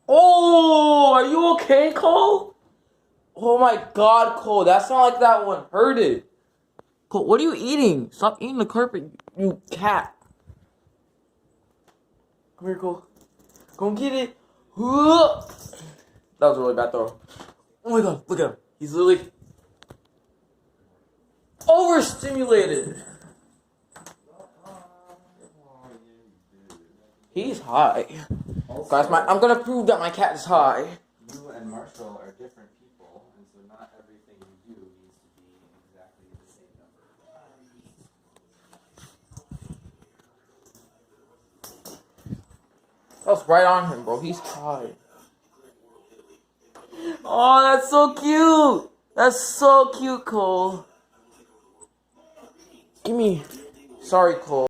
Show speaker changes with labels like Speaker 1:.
Speaker 1: Oh, are you okay, Cole? Oh my God, Cole, that's not like that one hurted. Cole, what are you eating? Stop eating the carpet, you cat. Come here, Cole. Go get it. That was a really bad throw. Oh my God, look at him. He's literally overstimulated. He's high.
Speaker 2: Also,
Speaker 1: Guys, I'm gonna prove that my cat is high.
Speaker 2: You and Marshall are different people, and so not everything you do needs to be exactly the same number.
Speaker 1: That was right on him, bro. He's high. Oh, that's so cute. That's so cute, Cole. Give me. Sorry, Cole.